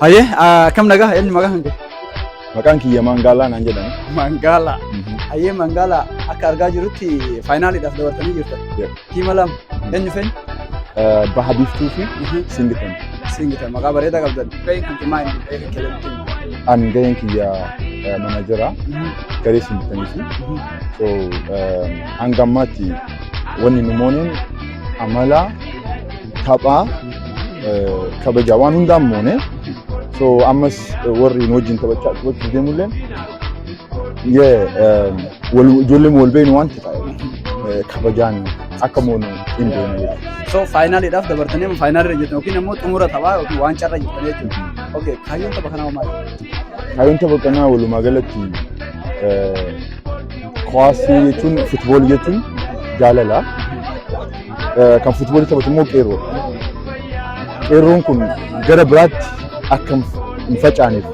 Aye, kam nagaa eenyu maqaan hanqe? Maqaan kiyya Mangaalaa naan jedhama. Mangaalaa. Ayyee Mangaalaa akka argaa jirrutti faayinaaliidhaaf dabartanii jirtan. Tiima lama eenyu fa'i? Baha Biiftuu fi Singitan. Singitan maqaa bareedaa qabdan. Gaheen kan kimaa inni gahee kan keelatti. An gaheen kiyya manaajera garee Singitanii fi so hanga ammaatti wanni numooneen amala taphaa kabajaa waan hundaan moone so ammas warri wajjin taphachuu deemulleen ijoolleen wal beenu waan ta'e kabajaan akka moonu hin beekne. So faayinaaliidhaaf dabartanii faayinaalirra jirtan yookiin immoo xumura taphaa yookiin waancarra jirtan jechuudha. Okay, kaayyoon tapha kanaa maali? Kaayyoon tapha kanaa walumaa galatti kuwaasii jechuun futboolii jechuun jaalala. Kan futboolii taphatu immoo qeerroo. Qeerroon kun gara biraatti akka hin facaaneef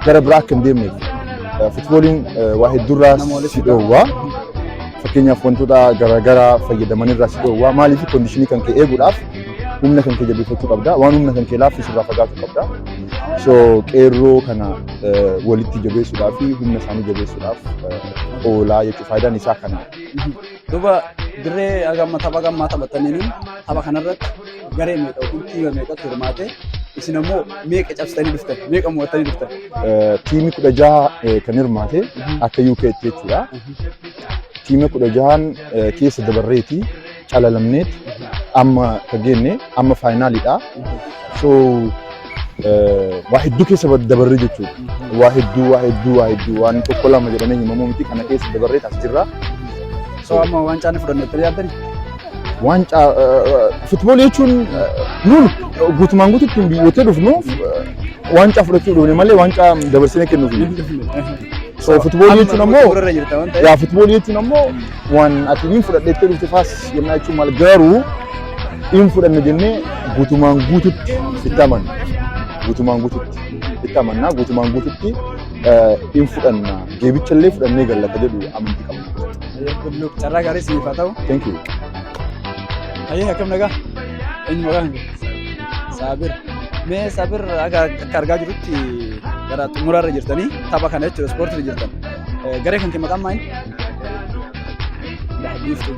gara biraa akka hin deemneef futbooliin waa hedduurraa si dhoowwaa. Fakkeenyaaf wantoota garaagaraa fayyadamanirraa si dhoowwaa. Maaliif kondiishinii kan kee eeguudhaaf humna kan kee jabeeffachuu qabda. Waan humna kan kee laaffisuurraa fagaachuu qabda. So qeerroo kana walitti jabeessuudhaaf fi humna isaanii jabeessuudhaaf oolaa jechuudha. Faayidaan isaa kana. Duuba dirree tapha gammaa taphataniin tapha kanarratti garee meeqa yookiin tiima meeqatu hirmaate isin immoo meeqa cabsitanii dhuftan meeqa mo'attanii dhuftan? Tiimii 16 kan hirmaate akka UK jechuudha. Tiimii 16 keessa dabarreeti calalamneeti amma kageenne amma faayinaaliidha. So waa hedduu keessa dabarree jechuudha. Waa hedduu waan tokko lama jedhamee himamu miti kana keessa dabarree as jirra. So amma waancaan fudhannettanii yaaddani? Waancaa futboolii jechuun nuun guutumaan guututti biyyootee dhufnu waancaa fudhachuu dhufne malee waancaa dabarsinee kennuuf. So futboolii jechuun ammoo futboolii jechuun ammoo waan ati hin fudhadheettee dhufte faas yennaa jechuun maal garuu hin fudhanne jennee guutumaan guututti itti amanna. Guutumaan guututti hin fudhanna. Deebichallee fudhannee gallata jedhu amantii qabna. Carraa gaarii siif haa ta'u. Thank you. Ayyee akkam nagaa? Eenyu maqaan hanqe? Saabir. Mee Saabir akka argaa jirrutti gara xumuraarra jirtanii tapha kana jechuudha ispoortiirra jirtan. Garee kan kee maqaan maali? Baha Biiftuu.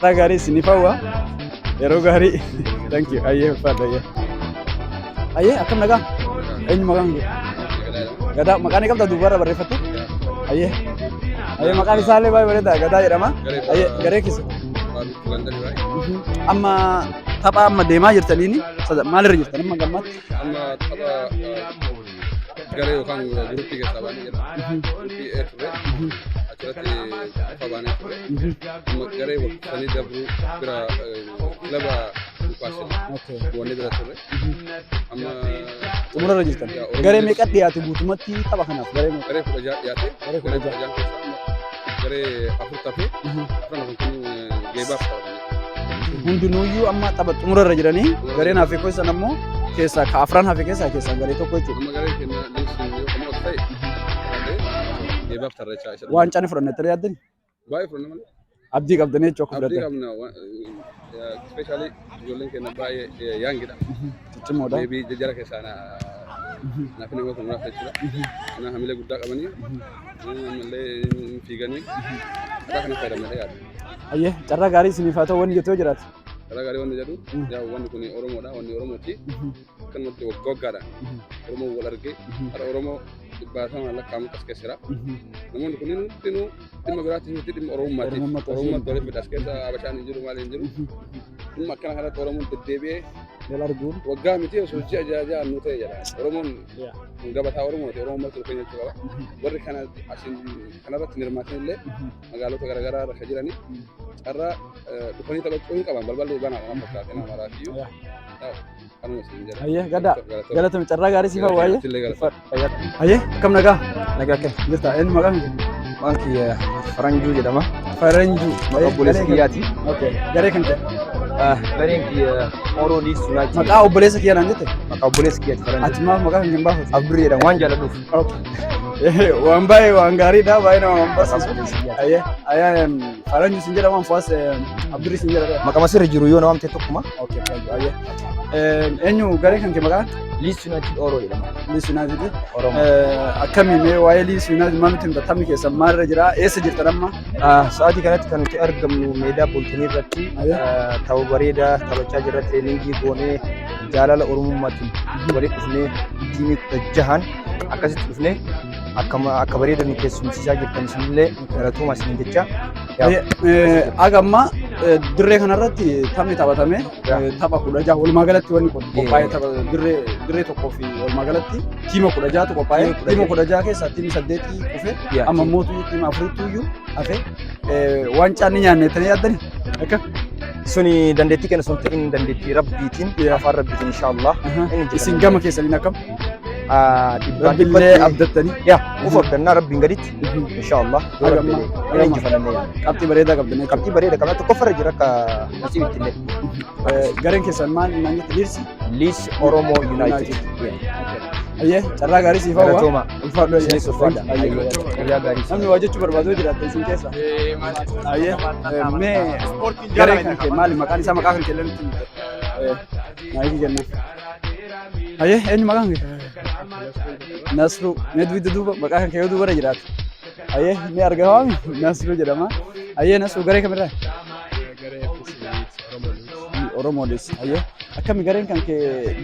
Carraa gaarii isiniif hawwa. Yeroo gaarii. Thank you. Ayyee ulfaadha ayyee. Ayyee akkam nagaa? Eenyu maqaan hanqe? Gadaa maqaan qabda duubarra barreeffattu? Ayyee. Ayyee maqaan isaallee baay'ee bareeda Gadaa jedhama. Ayyee garee keessa. Amma tapha amma deemaa jirtaniini maalirra jirtan amma gammaatti? Amma tapha garee yookaan guruppii keessaa baanee jirra. Guruppii A ture. Achirratti tapha baanee ture. Amma garee waqtanii dabruu bira kilaba Newcastle bu'anii bira ture. Amma xumurarra jirtan. Garee meeqa dhiyaate guutumatti tapha kanaaf? Garee 16 dhiyaate. Garee 16 keessaa garee 4 taphe. Afran kun geebaaf taphatanii. Hundinuuyyuu amma tapha xumurarra jiranii gareen hafe keessan ammoo keessaa ka afran hafe keessaa garee tokko jechuudha. Amma garee keenya leensiin yoo kamuu ta'e geebaaf tarreechaa isa. Waancaan fudhannettanii yaaddani? Baay'ee fudhanna malee. Abdii qabdanii jechuu akka Abdii fudhatan. qabna especially ijoolleen keenya baay'ee yaangidha. Ciccimoodha. Deebii jajjara keessaa naaf nama kun muraasa jechuudha. Kanaaf hamilee guddaa qabanii ammallee fiiganii karaa kana fayyadamadha yaada. Ayyee carraa gaarii isiniif haa ta'u wanni jettu yoo jiraate. Carraa gaarii wanni jedhu wanni kun Oromoodha. Wanni Oromooti. Akkanumatti waggaadhaan Oromoo wal argee har'a Oromoo dhibbaatamaan lakkaa'amu as keessa jira. Namoonni kunniin hundinuu dhimma biraatti miti dhimma Oromummaati. Oromummaatti walitti fidha as keessa Habashaan hin jiru maal hin jiru. Dhimma akkana kanatti Oromoon deddeebi'ee wal arguun waggaa miti osoo hojii ajaa'ibaa nu ta'e jedha. Oromoon gabataa Oromooti. Oromoon marti dhufee jechuu qaba. Warri kanarratti hin hirmaatin illee magaalota garaagaraa irra jiranii carraa dhufanii taphachuu hin qaban balballi banaa waan fakkaate nama maraafiyyuu. Ayyee Gadaa galatami carraa gaarii siif hawwa ayyee. Ayyee akkam nagaa? Nagaa akkam jirta? Eenyu maqaan kee? Maqaan kiyya Faranjuu jedhama. Faranjuu. Maqaa obboleessa kiyyaati. Garee kan kee? Gareen kiyya Oromoo Liis Yuunaayitid. Maqaa obboleessa kiyyaa naan jette? Maqaa obboleessa kiyyaati Faranjuu. Ati maaf maqaa kan hin baafatu? Abdurri jedhama waan jaaladhuuf. Waan baay'ee waan gaariidha baay'ee nama barsiisu. Ayyee faranji sin jedhama Anfaas Abdurii sin jedhama. Maqama sirri jiru yoo namamte tokkuma. Okay, ayyee. Eenyu garee kan kee maqaan? Leeds United Oro jedhama. Leeds United. Oromoo. Akkamiin mee waa'ee Leeds United maal nutti himta taphni keessan maalirra jira? Eessa jirtan amma? Sa'aatii kanatti kan nuti argamnu meedaa Booltonii irratti tapha bareedaa taphachaa jirra tireeningii goonee jaalala Oromummaatiin walitti dhufnee tiimii 16 akkasitti dhufnee akka bareeda nu keessumsiisaa jirtan isinillee galatooma isin jecha. Aga amma dirree kanarratti taphni taphatame tapha 16 walumaa galatti wanni qophaa'ee tapha dirree tokkoo fi walumaa galatti tiima 16tu qophaa'ee tiima 16 keessaa tiimni 8 kufe amma mootu tiima 4tu iyyuu hafe waancaa ni nyaanne tanii yaaddani akka suni dandeettii kenna sun ta'in dandeettii rabbiitiin afaan rabbiitiin inshaallah isin gama keessaniin akkam rabbiillee abdattanii ufu abdannaa rabbiin gaditti inshaallah rabbiilee injifannee qabxii bareedaa qabdanii qabxii bareedaa qabna tokkoffarra jira akka nasiibitti illee gareen keessan maal nyaannetti Leeds Leeds Oromoo United ayyee carraa gaarii siif hawwa galatooma ulfaadhu isin sofaadha guyyaa gaarii namni waa jechuu barbaadu jiraata isin keessa ayyee mee garee kan kee maali maqaan isaa maqaa kan kee leenutti maayikii kennaaf ayyee eenyu maqaan kee Nasru mee duuba maqaa kan kee yoo duubarra jiraatu ayyee ni argama Nasru jedhama ayyee Nasru garee kamirraa Oromoo Leeds ayyee akkami gareen kan kee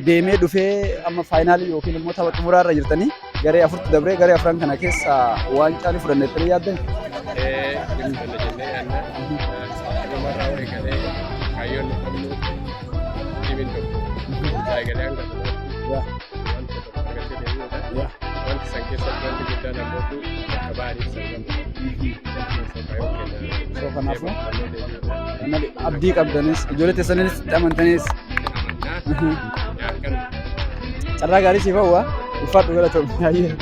deemee dhufee amma faayinaalii yookiin immoo tapha xumuraarra jirtanii garee afurtu dabree garee afran kana keessa waancaa ni fudhannettanii yaaddan? Kanaafuu abdii qabdanis ijoollee teessanis amantanis carraa gaarii siif hawwa ulfaadhu galatoomne.